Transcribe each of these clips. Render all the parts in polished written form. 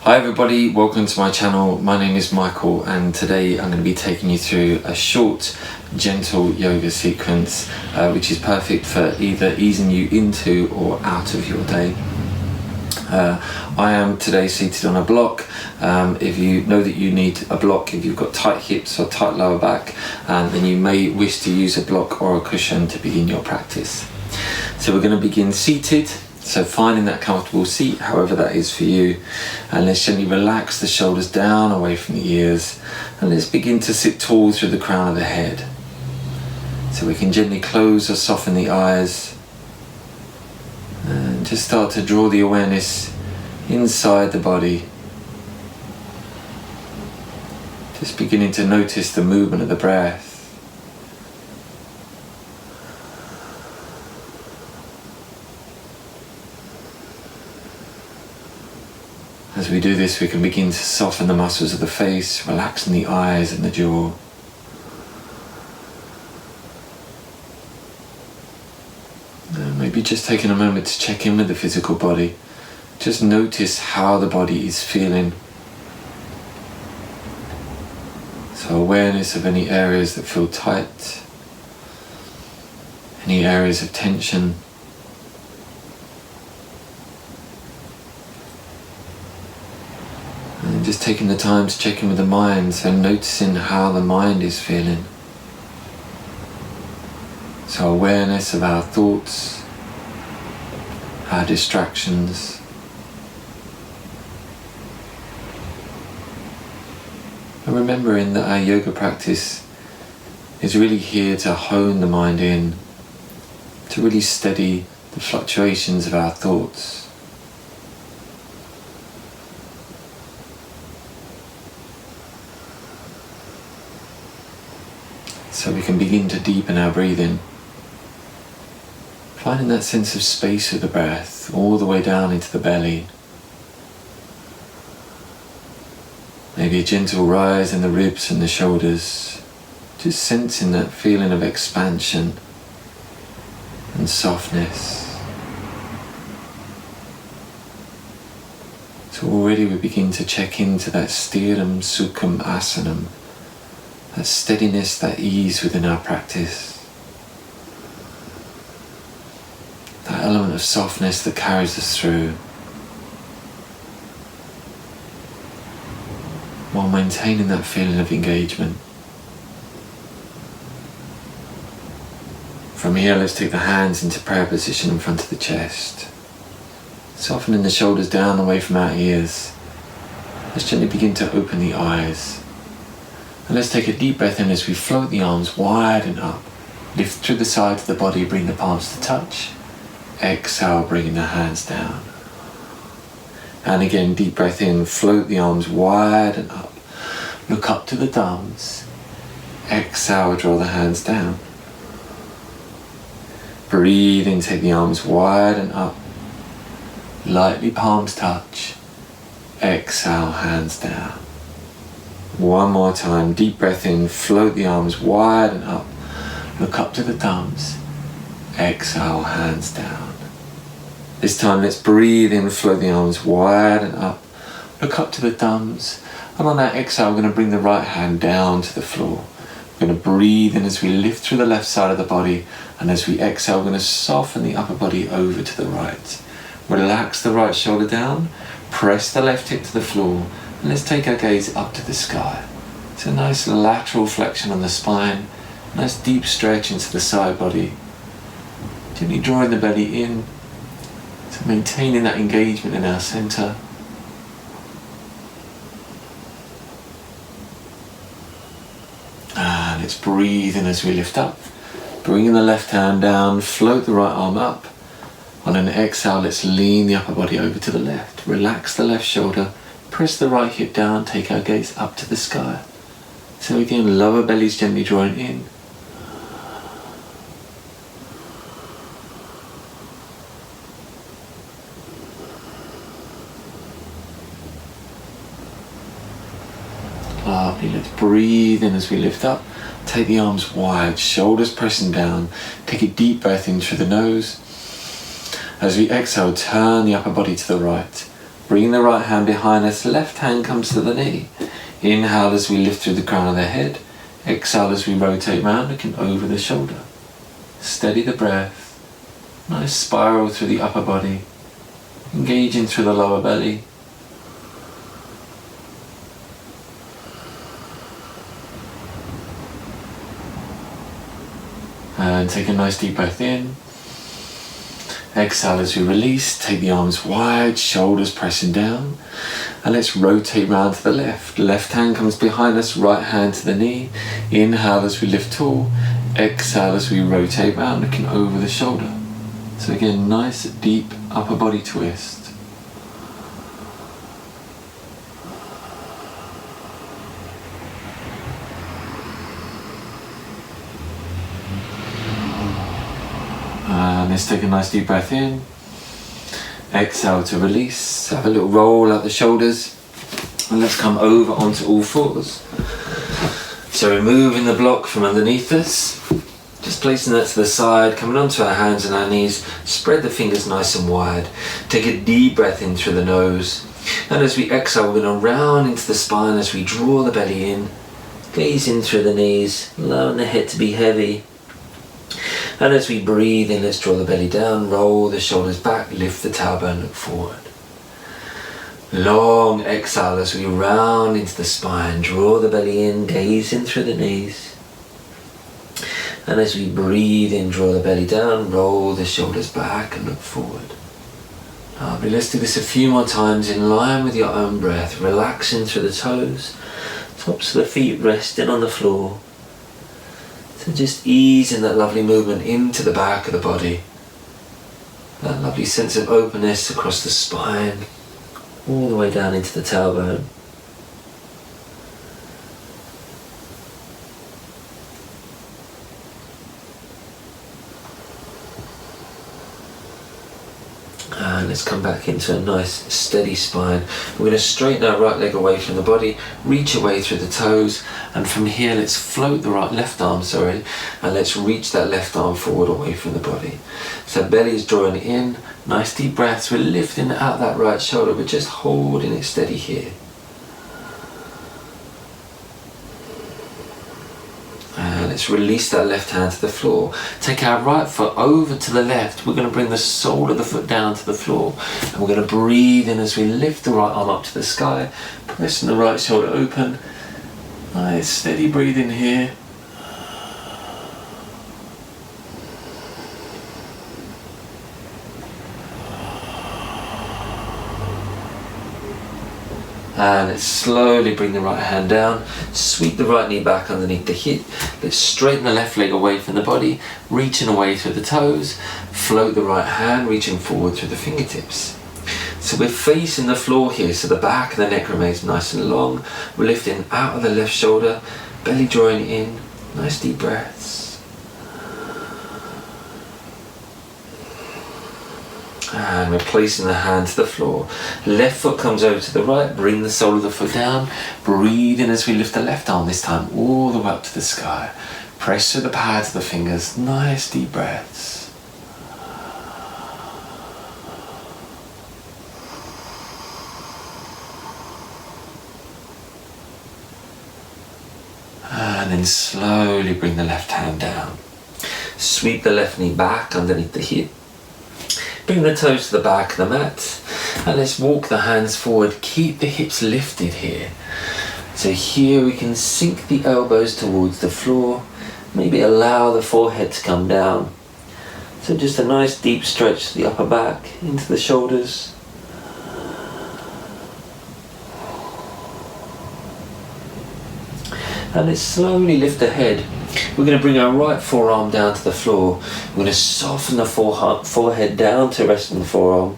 Hi everybody, welcome to my channel. My name is Michael and today I'm going to be taking you through a short, gentle yoga sequence which is perfect for either easing you into or out of your day. I am today seated on a block. If you know that you need a block, if you've got tight hips or tight lower back, then you may wish to use a block or a cushion to begin your practice. So we're going to begin seated. So finding that comfortable seat, however that is for you, and let's gently relax the shoulders down away from the ears, and let's begin to sit tall through the crown of the head. So we can gently close or soften the eyes and just start to draw the awareness inside the body. Just beginning to notice the movement of the breath. As we do this, we can begin to soften the muscles of the face, relaxing the eyes and the jaw. And maybe just taking a moment to check in with the physical body. Just notice how the body is feeling. So awareness of any areas that feel tight, any areas of tension. And just taking the time to check in with the mind, so noticing how the mind is feeling. So awareness of our thoughts, our distractions. And remembering that our yoga practice is really here to hone the mind in, to really steady the fluctuations of our thoughts. So we can begin to deepen our breathing, finding that sense of space with the breath all the way down into the belly. Maybe a gentle rise in the ribs and the shoulders, just sensing that feeling of expansion and softness. So already we begin to check into that Stiram Sukham Asanam, that steadiness, that ease within our practice. That element of softness that carries us through, while maintaining that feeling of engagement. From here, let's take the hands into prayer position in front of the chest. Softening the shoulders down away from our ears. Let's gently begin to open the eyes. And let's take a deep breath in as we float the arms wide and up. Lift through the sides of the body, bring the palms to touch. Exhale, bringing the hands down. And again, deep breath in, float the arms wide and up. Look up to the thumbs. Exhale, draw the hands down. Breathe in, take the arms wide and up. Lightly palms touch. Exhale, hands down. One more time, deep breath in, float the arms wide and up. Look up to the thumbs. Exhale, hands down. This time let's breathe in, float the arms wide and up. Look up to the thumbs. And on that exhale, we're going to bring the right hand down to the floor. We're going to breathe in as we lift through the left side of the body. And as we exhale, we're going to soften the upper body over to the right. Relax the right shoulder down. Press the left hip to the floor. And let's take our gaze up to the sky. It's a nice lateral flexion on the spine. Nice deep stretch into the side body. Gently drawing the belly in. So maintaining that engagement in our center. And let's breathe in as we lift up. Bringing the left hand down, float the right arm up. On an exhale, let's lean the upper body over to the left. Relax the left shoulder. Press the right hip down, take our gaze up to the sky. So again, lower belly's gently drawing in. Lovely, let's breathe in as we lift up. Take the arms wide, shoulders pressing down. Take a deep breath in through the nose. As we exhale, turn the upper body to the right. Bring the right hand behind us, left hand comes to the knee. Inhale as we lift through the crown of the head. Exhale as we rotate round, looking over the shoulder. Steady the breath. Nice spiral through the upper body. Engaging through the lower belly. And take a nice deep breath in. Exhale as we release, take the arms wide, shoulders pressing down. And let's rotate round to the left. Left hand comes behind us, right hand to the knee. Inhale as we lift tall. Exhale as we rotate round, looking over the shoulder. So again, nice deep upper body twist. And let's take a nice deep breath in. Exhale to release. Have a little roll out the shoulders. And let's come over onto all fours. So removing the block from underneath us. Just placing that to the side, coming onto our hands and our knees. Spread the fingers nice and wide. Take a deep breath in through the nose. And as we exhale, we're going to round into the spine as we draw the belly in. Gaze in through the knees, allowing the head to be heavy. And as we breathe in, let's draw the belly down, roll the shoulders back, lift the tailbone, look forward. Long exhale as we round into the spine, draw the belly in, gaze in through the knees. And as we breathe in, draw the belly down, roll the shoulders back and look forward. Lovely, let's do this a few more times in line with your own breath, relaxing through the toes, tops of the feet resting on the floor. So just easing that lovely movement into the back of the body. That lovely sense of openness across the spine, all the way down into the tailbone. And let's come back into a nice steady spine. We're going to straighten our right leg away from the body, reach away through the toes, and from here let's float the left arm, and let's reach that left arm forward away from the body. So belly is drawing in, nice deep breaths, we're lifting out that right shoulder, we're just holding it steady here. Let's release that left hand to the floor. Take our right foot over to the left. We're going to bring the sole of the foot down to the floor. And we're going to breathe in as we lift the right arm up to the sky. Pressing the right shoulder open. Nice steady breathing here. And let's slowly bring the right hand down, sweep the right knee back underneath the hip, let's straighten the left leg away from the body, reaching away through the toes, float the right hand, reaching forward through the fingertips. So we're facing the floor here, so the back of the neck remains nice and long, we're lifting out of the left shoulder, belly drawing in, nice deep breaths. And we're placing the hand to the floor. Left foot comes over to the right, bring the sole of the foot down. Breathe in as we lift the left arm, this time all the way up to the sky. Press through the pads of the fingers, nice deep breaths. And then slowly bring the left hand down. Sweep the left knee back underneath the hip. Bring the toes to the back of the mat, and let's walk the hands forward. Keep the hips lifted here. So here we can sink the elbows towards the floor, maybe allow the forehead to come down. So just a nice deep stretch to the upper back, into the shoulders. And let's slowly lift the head. We're going to bring our right forearm down to the floor. We're going to soften the forehead down to rest on the forearm.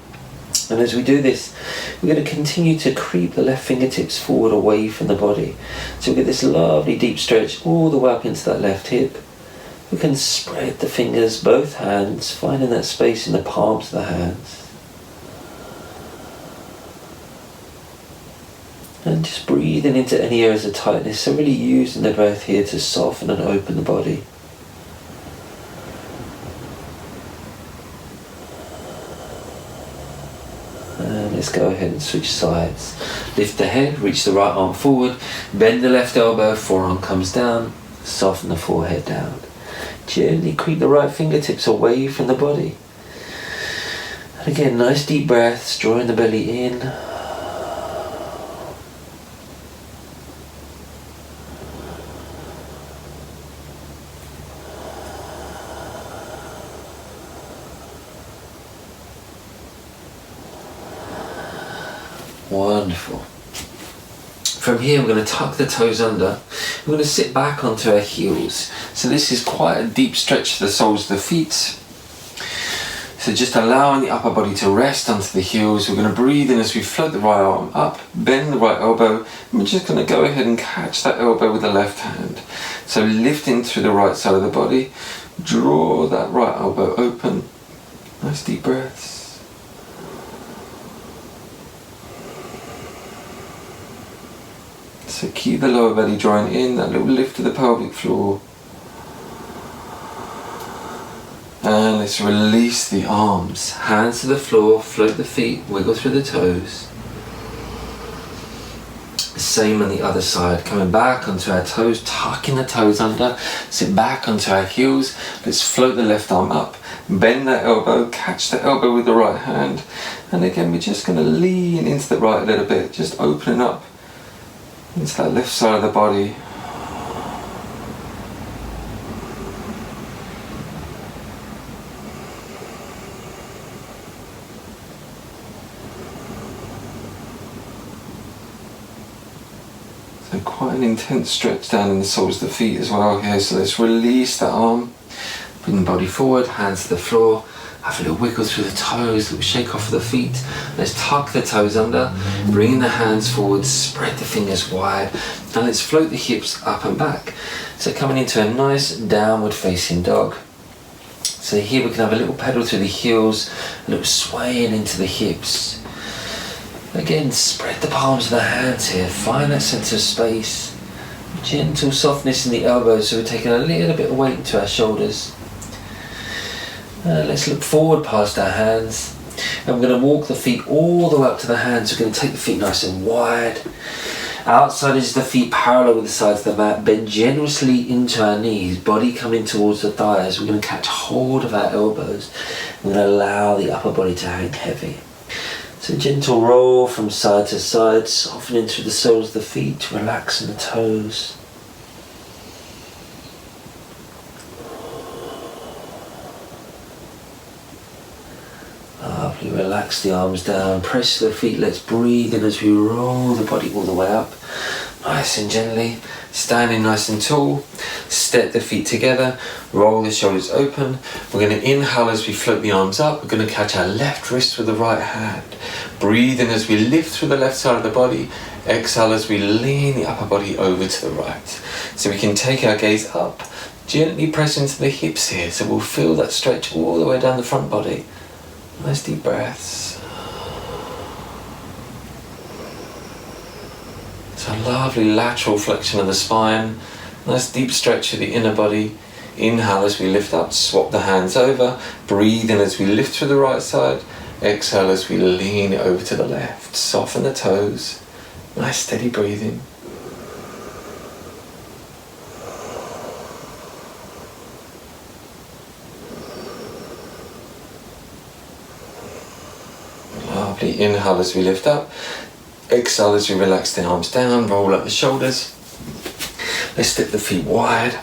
And as we do this, we're going to continue to creep the left fingertips forward away from the body. So we get this lovely deep stretch all the way up into that left hip. We can spread the fingers, both hands, finding that space in the palms of the hands. And just breathing into any areas of tightness, so really using the breath here to soften and open the body. And let's go ahead and switch sides. Lift the head, reach the right arm forward, bend the left elbow, forearm comes down, soften the forehead down. Gently creep the right fingertips away from the body. And again, nice deep breaths, drawing the belly in. Wonderful. From here we're going to tuck the toes under. We're going to sit back onto our heels. So this is quite a deep stretch to the soles of the feet. So just allowing the upper body to rest onto the heels. We're going to breathe in as we float the right arm up, bend the right elbow. And we're just going to go ahead and catch that elbow with the left hand. So lifting through the right side of the body. Draw that right elbow open. Nice deep breaths. So keep the lower belly drawing in, that little lift to the pelvic floor. And let's release the arms. Hands to the floor, float the feet, wiggle through the toes. Same on the other side, coming back onto our toes, tucking the toes under, sit back onto our heels. Let's float the left arm up, bend that elbow, catch the elbow with the right hand. And again, we're just going to lean into the right a little bit, just opening up into that left side of the body. So quite an intense stretch down in the soles of the feet as well here. So let's release that arm, bring the body forward, hands to the floor. Have a little wiggle through the toes, a little shake off of the feet. Let's tuck the toes under, bring the hands forward, spread the fingers wide, and let's float the hips up and back. So coming into a nice downward facing dog. So here we can have a little pedal through the heels, a little swaying into the hips. Again, spread the palms of the hands here, find that sense of space. Gentle softness in the elbows, so we're taking a little bit of weight into our shoulders. Let's look forward past our hands, and we're going to walk the feet all the way up to the hands. We're going to take the feet nice and wide. Outside is the feet parallel with the sides of the mat. Bend generously into our knees, body coming towards the thighs. We're going to catch hold of our elbows. We're going to allow the upper body to hang heavy. So gentle roll from side to side, softening through the soles of the feet, relaxing the toes. Lovely, relax the arms down, press the feet, let's breathe in as we roll the body all the way up. Nice and gently, standing nice and tall, step the feet together, roll the shoulders open. We're going to inhale as we float the arms up. We're going to catch our left wrist with the right hand. Breathe in as we lift through the left side of the body. Exhale as we lean the upper body over to the right. So we can take our gaze up, gently press into the hips here. So we'll feel that stretch all the way down the front body. Nice deep breaths. So a lovely lateral flexion of the spine. Nice deep stretch of the inner body. Inhale as we lift up, swap the hands over. Breathe in as we lift through the right side. Exhale as we lean over to the left. Soften the toes. Nice steady breathing. Lovely. Inhale as we lift up. Exhale as we relax the arms down, roll up the shoulders. Let's step the feet wide.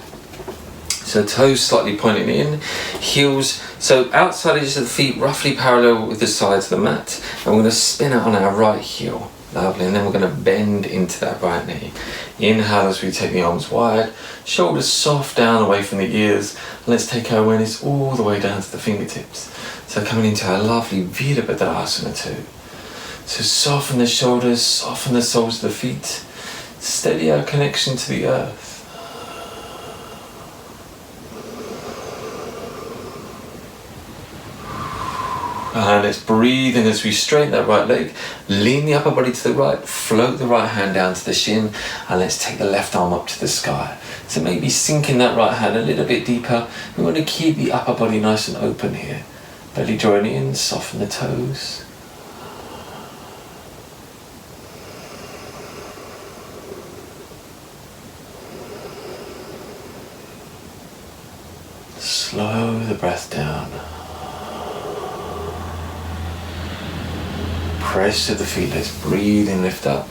So toes slightly pointing in, heels, so outside edges of the feet roughly parallel with the sides of the mat. And we're going to spin out on our right heel. Lovely, and then we're going to bend into that right knee. Inhale as we take the arms wide, shoulders soft down away from the ears. Let's take our awareness all the way down to the fingertips. So coming into our lovely Virabhadasana 2. So soften the shoulders, soften the soles of the feet. Steady our connection to the earth. And let's breathe in as we straighten that right leg. Lean the upper body to the right, float the right hand down to the shin, and let's take the left arm up to the sky. So maybe sinking that right hand a little bit deeper. We want to keep the upper body nice and open here. Belly drawing in, soften the toes. Slow the breath down. Press to the feet, let's breathe in, lift up.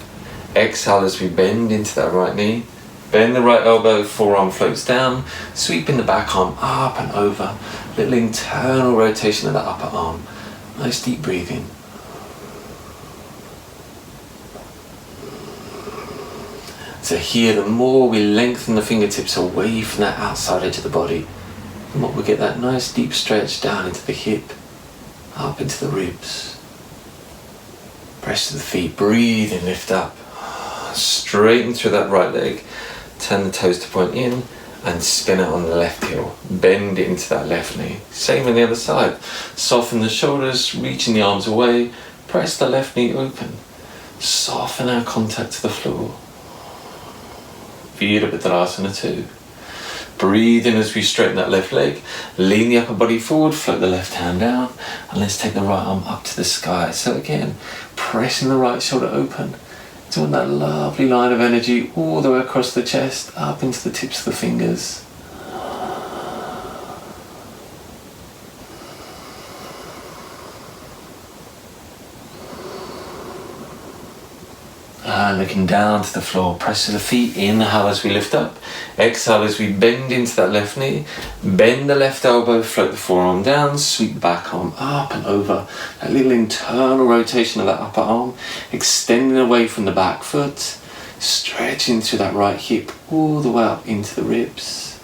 Exhale as we bend into that right knee. Bend the right elbow, forearm floats down. Sweeping the back arm up and over. Little internal rotation of the upper arm. Nice deep breathing. So here, the more we lengthen the fingertips away from that outside edge of the body, the more we get that nice deep stretch down into the hip, up into the ribs. Press to the feet, breathe and lift up. Straighten through that right leg, turn the toes to point in and spin out on the left heel. Bend it into that left knee. Same on the other side. Soften the shoulders, reaching the arms away, press the left knee open. Soften our contact to the floor. Virabhadrasana 2. Breathe in as we straighten that left leg, lean the upper body forward, float the left hand down, and let's take the right arm up to the sky. So again, pressing the right shoulder open, doing that lovely line of energy all the way across the chest, up into the tips of the fingers. And looking down to the floor, press to the feet, inhale as we lift up, exhale as we bend into that left knee, bend the left elbow, float the forearm down, sweep the back arm up and over, that little internal rotation of that upper arm, extending away from the back foot, stretching through that right hip all the way up into the ribs.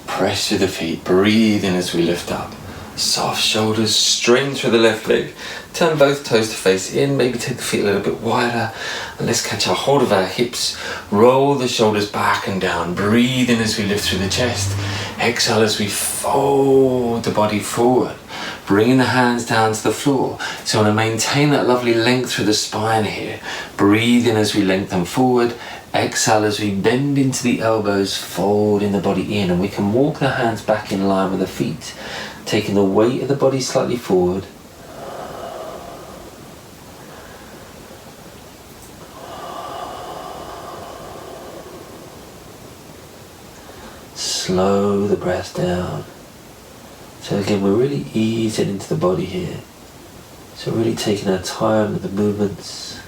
Press to the feet, breathe in as we lift up. Soft shoulders, strain through the left leg. Turn both toes to face in, maybe take the feet a little bit wider. And let's catch a hold of our hips. Roll the shoulders back and down. Breathe in as we lift through the chest. Exhale as we fold the body forward. Bringing the hands down to the floor. So I want to maintain that lovely length through the spine here. Breathe in as we lengthen forward. Exhale as we bend into the elbows, folding the body in, and we can walk the hands back in line with the feet, taking the weight of the body slightly forward. Slow the breath down. So again, we're really easing into the body here. So really taking our time with the movements.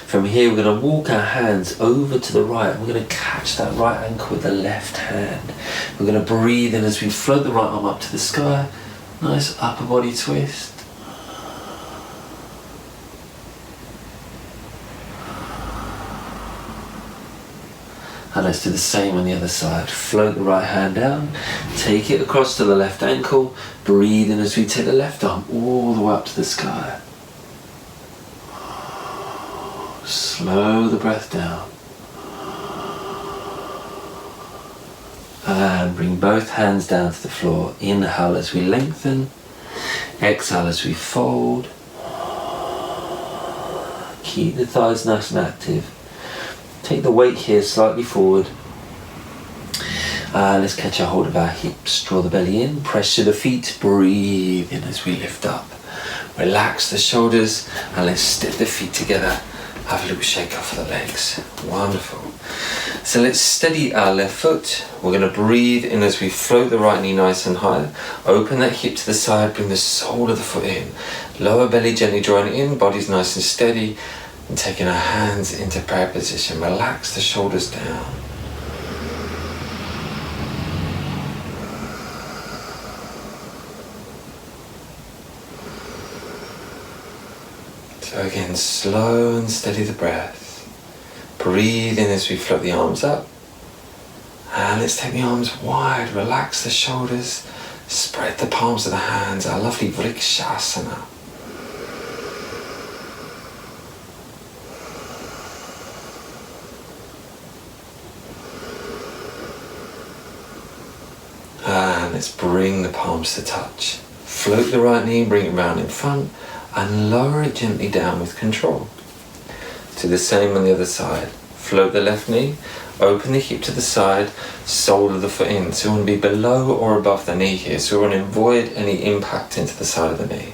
From here, we're going to walk our hands over to the right. We're going to catch that right ankle with the left hand. We're going to breathe in as we float the right arm up to the sky. Nice upper body twist. And let's do the same on the other side. Float the right hand down. Take it across to the left ankle. Breathe in as we take the left arm all the way up to the sky. Slow the breath down. And bring both hands down to the floor. Inhale as we lengthen. Exhale as we fold. Keep the thighs nice and active. Take the weight here slightly forward. Let's catch a hold of our hips. Draw the belly in. Press to the feet. Breathe in as we lift up. Relax the shoulders. And let's step the feet together. Have a little shake off the legs. Wonderful. So let's steady our left foot. We're going to breathe in as we float the right knee nice and high. Open that hip to the side. Bring the sole of the foot in. Lower belly gently drawing it in. Body's nice and steady. And taking our hands into prayer position. Relax the shoulders down. So again, slow and steady the breath. Breathe in as we float the arms up. And let's take the arms wide, relax the shoulders, spread the palms of the hands, our lovely Vrikshasana. And let's bring the palms to touch. Float the right knee, bring it round in front. And lower it gently down with control. Do the same on the other side. Float the left knee, open the hip to the side, sole of the foot in. So we want to be below or above the knee here. So we want to avoid any impact into the side of the knee.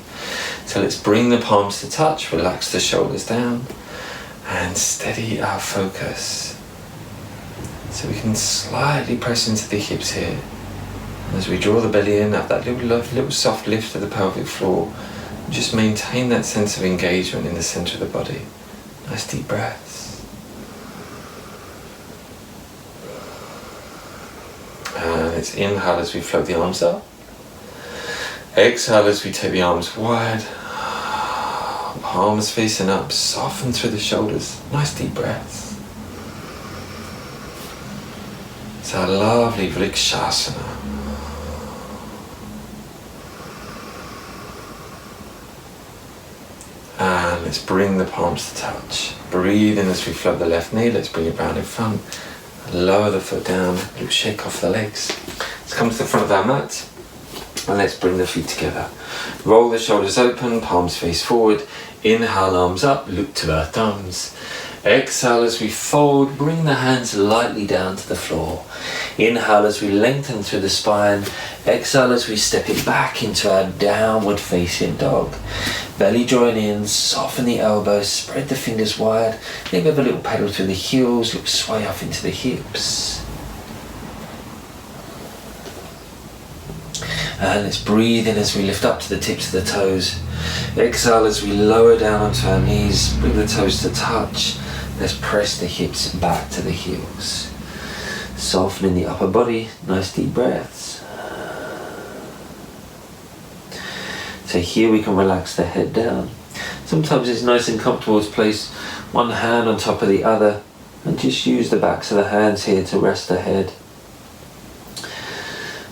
So let's bring the palms to touch, relax the shoulders down, and steady our focus. So we can slightly press into the hips here. As we draw the belly in, have that little soft lift of the pelvic floor. Just maintain that sense of engagement in the center of the body. Nice deep breaths. And let's inhale as we float the arms up. Exhale as we take the arms wide. Palms facing up, soften through the shoulders. Nice deep breaths. It's our lovely Vrikshasana. And let's bring the palms to touch. Breathe in as we float the left knee. Let's bring it round in front. Lower the foot down. A little shake off the legs. Let's come to the front of our mat. And let's bring the feet together. Roll the shoulders open, palms face forward. Inhale, arms up, look to our thumbs. Exhale as we fold, bring the hands lightly down to the floor. Inhale as we lengthen through the spine. Exhale as we step it back into our downward facing dog. Belly join in, soften the elbows, spread the fingers wide. Maybe have a little pedal through the heels, look sway off into the hips. And let's breathe in as we lift up to the tips of the toes. Exhale as we lower down onto our knees, bring the toes to touch. Let's press the hips back to the heels. Softening the upper body, nice deep breaths. So here we can relax the head down. Sometimes it's nice and comfortable to place one hand on top of the other and just use the backs of the hands here to rest the head.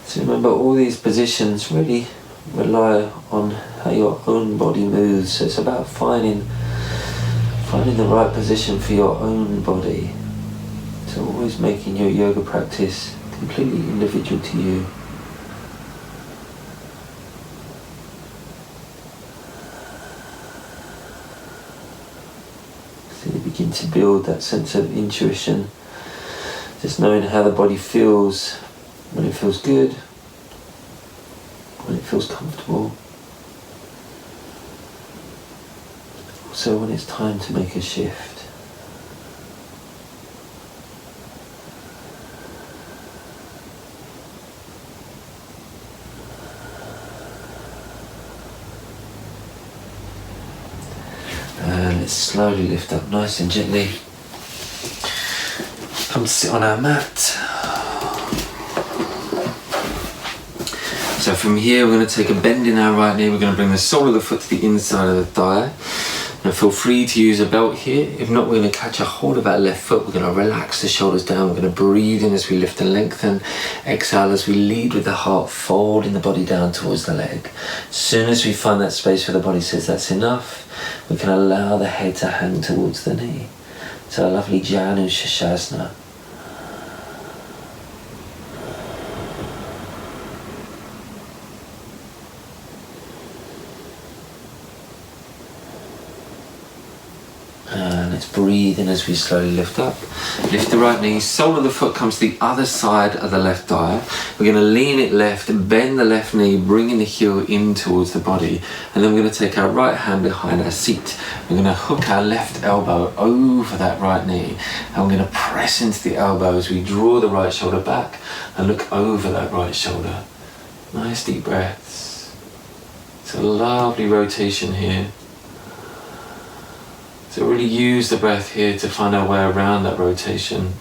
So remember, all these positions really rely on how your own body moves. So it's about finding the right position for your own body. So always making your yoga practice completely individual to you. So you begin to build that sense of intuition, just knowing how the body feels when it feels good, when it feels comfortable. Also when it's time to make a shift. And let's slowly lift up nice and gently. Come sit on our mat. So from here we're going to take a bend in our right knee. We're going to bring the sole of the foot to the inside of the thigh. Now feel free to use a belt here. If not, we're going to catch a hold of our left foot. We're going to relax the shoulders down. We're going to breathe in as we lift and lengthen. Exhale as we lead with the heart, folding the body down towards the leg. As soon as we find that space where the body says that's enough, we can allow the head to hang towards the knee. So a lovely Janu Shashasana. Let's breathe in as we slowly lift up. Lift the right knee, sole of the foot comes to the other side of the left thigh. We're going to lean it left, bend the left knee, bringing the heel in towards the body. And then we're going to take our right hand behind our seat. We're going to hook our left elbow over that right knee. And we're going to press into the elbow as we draw the right shoulder back and look over that right shoulder. Nice deep breaths. It's a lovely rotation here. So really use the breath here to find our way around that rotation.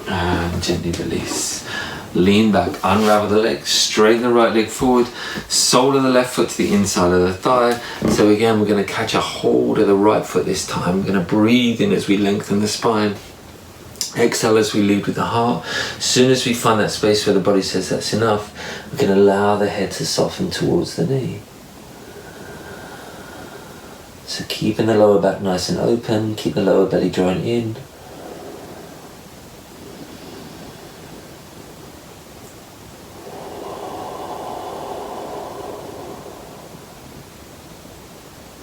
And gently release. Lean back, unravel the legs, straighten the right leg forward, sole of the left foot to the inside of the thigh. So again, we're going to catch a hold of the right foot this time. We're going to breathe in as we lengthen the spine. Exhale as we lead with the heart. As soon as we find that space where the body says that's enough, we can allow the head to soften towards the knee. So keeping the lower back nice and open, keep the lower belly joint in.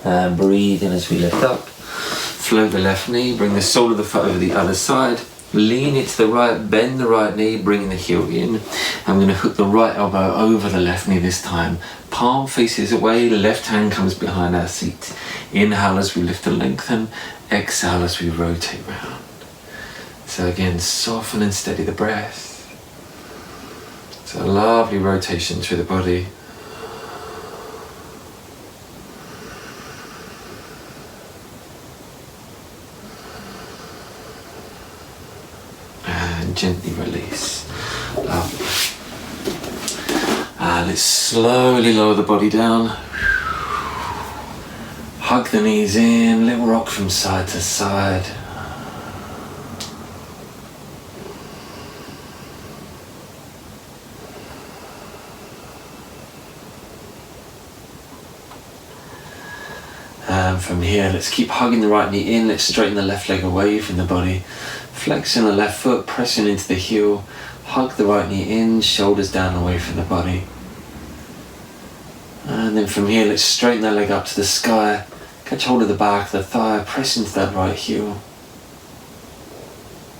And breathe in as we lift up. Float the left knee, bring the sole of the foot over the other side. Lean it to the right, bend the right knee, bringing the heel in. I'm going to hook the right elbow over the left knee this time. Palm faces away, left hand comes behind our seat. Inhale as we lift and lengthen. Exhale as we rotate round. So again, soften and steady the breath. So a lovely rotation through the body. And gently release. Lovely. And let's slowly lower the body down. Hug the knees in, little rock from side to side. And from here, let's keep hugging the right knee in. Let's straighten the left leg away from the body. Flexing the left foot, pressing into the heel. Hug the right knee in, shoulders down away from the body. And then from here, let's straighten that leg up to the sky. Catch hold of the back of the thigh, press into that right heel.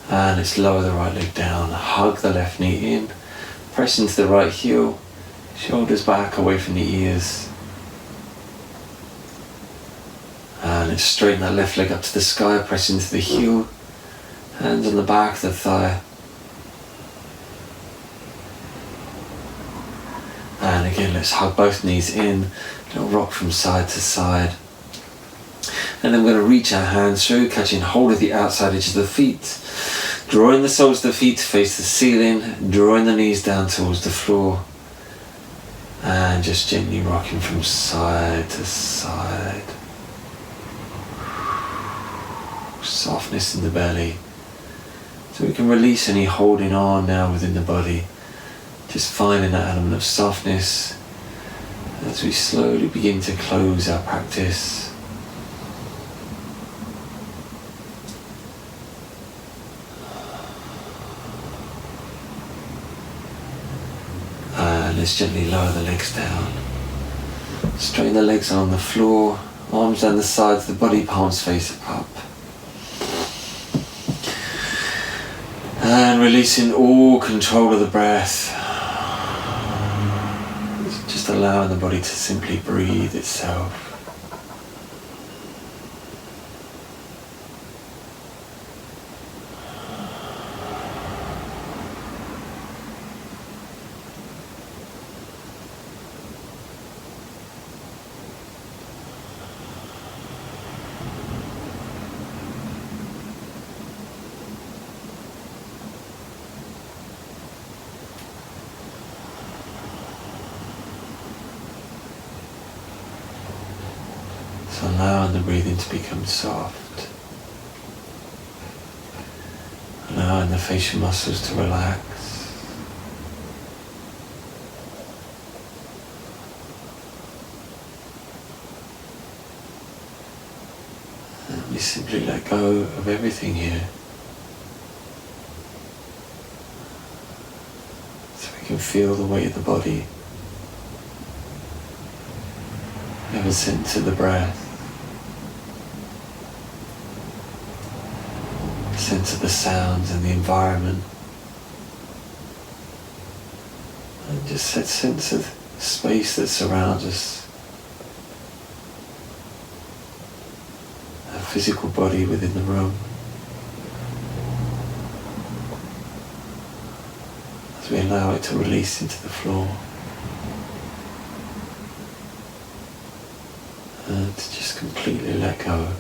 And let's lower the right leg down. Hug the left knee in. Press into the right heel. Shoulders back away from the ears. And let's straighten that left leg up to the sky, press into the heel. Hands on the back of the thigh. And again, let's hug both knees in. Little rock from side to side. And then we're going to reach our hands through, catching hold of the outside edge of the feet. Drawing the soles of the feet to face the ceiling. Drawing the knees down towards the floor. And just gently rocking from side to side. Softness in the belly. So we can release any holding on now within the body. Just finding that element of softness as we slowly begin to close our practice. And let's gently lower the legs down. Straighten the legs on the floor, arms down the sides of the body, palms face up. And releasing all control of the breath. Just allowing the body to simply breathe itself. So allowing the breathing to become soft. Allowing the facial muscles to relax. And we simply let go of everything here. So we can feel the weight of the body. Have a sense of the breath. Sense of the sounds and the environment, and just that sense of space that surrounds us, our physical body within the room, as we allow it to release into the floor, and to just completely let go.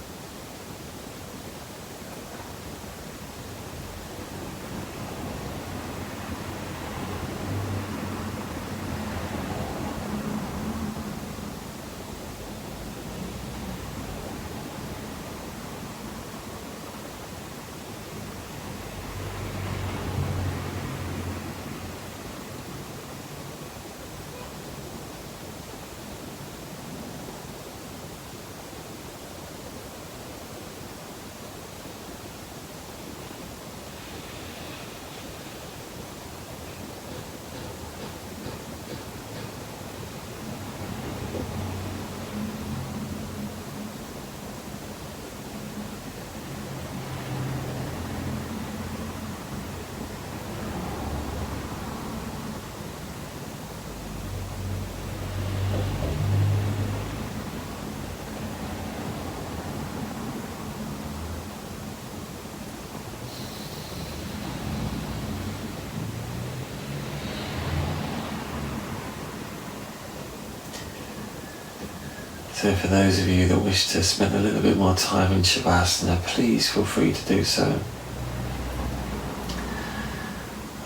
So for those of you that wish to spend a little bit more time in Shavasana, please feel free to do so.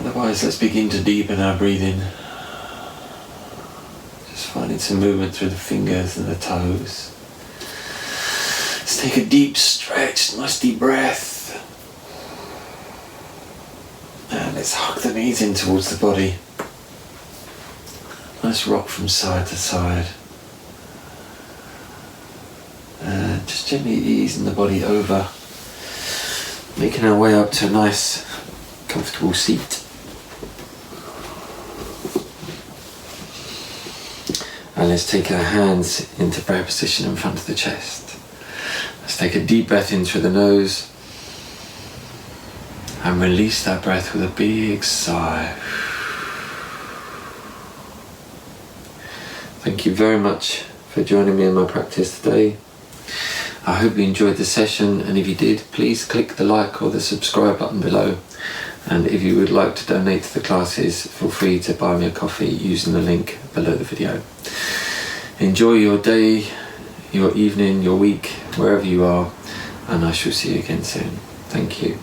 Otherwise, let's begin to deepen our breathing. Just finding some movement through the fingers and the toes. Let's take a deep stretch, nice deep breath. And let's hug the knees in towards the body. Nice rock from side to side. And just gently easing the body over. Making our way up to a nice, comfortable seat. And let's take our hands into prayer position in front of the chest. Let's take a deep breath in through the nose and release that breath with a big sigh. Thank you very much for joining me in my practice today. I hope you enjoyed the session, and if you did, please click the like or the subscribe button below. And if you would like to donate to the classes, feel free to buy me a coffee using the link below the video. Enjoy your day, your evening, your week, wherever you are, and I shall see you again soon. Thank you.